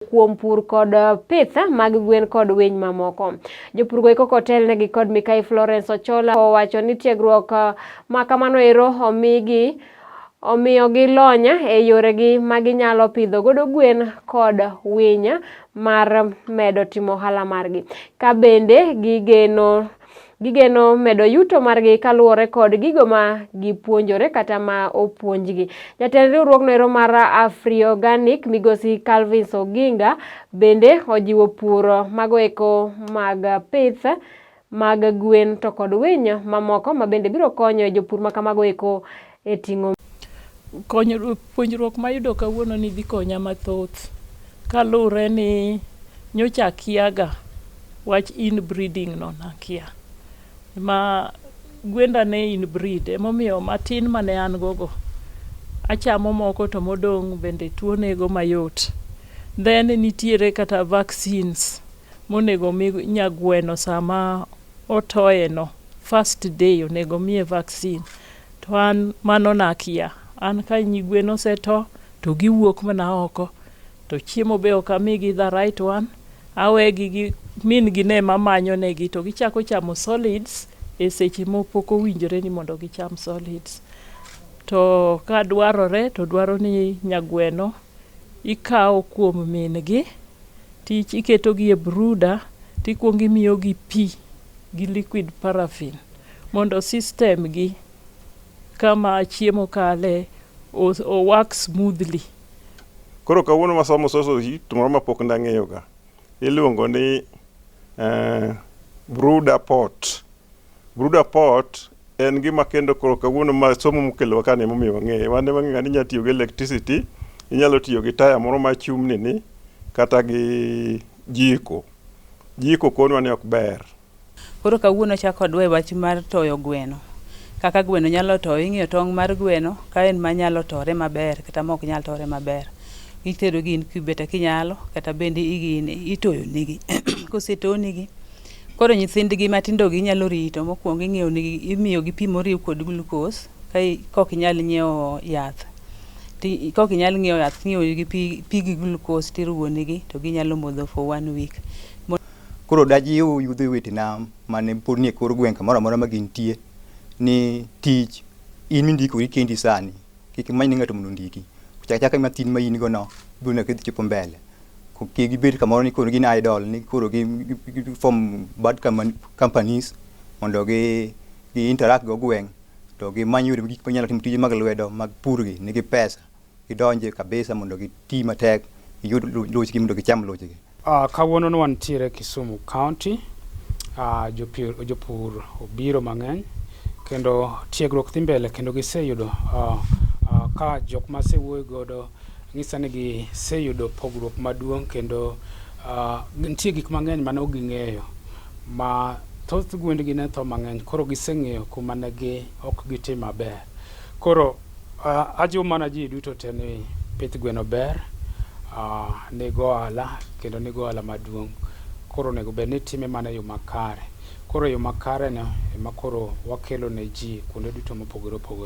kuom pur kod pith mag gwen kod winy mamoko. Jopur go kotel negi kod Mikai Florence Ochola owacho ni tiegruok ma kamano ero omiyogi lony e yoregi ma ginyalo pidho godo gwen kod winy mar medo timo ohala margi. Ka bende gigeno medo yuto margi kaluwore kod gigo ma gipuonjore kata ma opuonjgi. Jatend riwruogno ero mar Afri-Organic Migosi Calvin Oginga bende ojiwo pur mago eko mag pith mag gwen to kod winy mamoko ma bende biro konyo jopur ma kamago eko e ting'o puonjruok mayudo kawuono ni dhi konya mathoth kalure ni nyocha akiaga wach inbreeding no nakia ma gwenda ne inbreed emomiyo matin mane an gogo achamo moko to modong' bende tuo nego mayot. Then nitiere kata vaccines monego mi nyagweno sama otoye no first day onego miye vaccine to an mano nakia. An ka nyigweno seto to giwuok mana oko to chiemo be ok amigi the right one, awegi min gi ne mamanyo negi to gichako chamo solids e seche mopok owinjore ni mondo gicham solids. To ka dwarore to dwaro ni nyagweno ikawo kuom min gi tich iketogi e brooder tikuongo imiyogi pi gi liquid paraffin mondo system gi kama chiemo kale o work smoothly. Koro kawuono masomo soso to moro mapok ndang'eyo ga iluongo ni brooder pot. Brooder pot en gima kendo koro kawuono masomo mokelo kane momiyo wang'eye wande wang'eyo ni inyalo tiyo gi electricity, inyalo tiyo gi taya moro ma chumni ni kata gi jiko konwa ni ok ber. Koro kawuono chako dwe wach mar toyo gweno. Kaka gweno nyalo toyo, ing'iyo tong' mar gweno ka en manyalo tore maber kata mok nyal tore maber. Itero gi incubator kinyalo kata bende itoyo nigi. Koseto nigi koro nyithindgi matindo gi nyalo rito mokuongo ing'iyo nigi imiyo gi pi moriw kod glucose kok inyal nyiewo yath. Kok inyal ng'iewo yath ing'iyo gi pi gi glucose tiruwo nigi to ginyalo modho for 1 week. Koro dajiwo yudhe wetena mane pod nie kor gweng' kamoro amora ma gintie ni tich in mindikori kendi sani kik many ng'ato mondo ndiki chaka matin ma in go no buna kedhi chopo mbele ke gibed kamoro ni koro gin idol ni koro gi form bad companies mondo gi interact go gweng' to gi manyo yore gik manyalo timo tije mag lwedo mag pur gi nigi pesa gidonje kabisa mondo giti matek giyud lochgi mondo gicham lochgi. Kawuono wantiere Kisumu County, jopur obiro mang'eny kendo tiegruok dhi mbele kendo giseyudo ka jok ma sewuoyo godo ng'isa ni giseyudo pogruok maduong' kendo nitie gik mang'eny mane ok ging'eyo ma thoth gwendgi ne tho mang'eny koro giseng'eyo kuma ne ok gitim maber. Koro ajiwo mana ji duto te ni pith gweno ber, nego ohala kendo nego ohala maduong'. Koro nego bed ni time mana yo makare. Koro yo makare no ema koro wakelo ne ji kuonde duto mopogore opogore.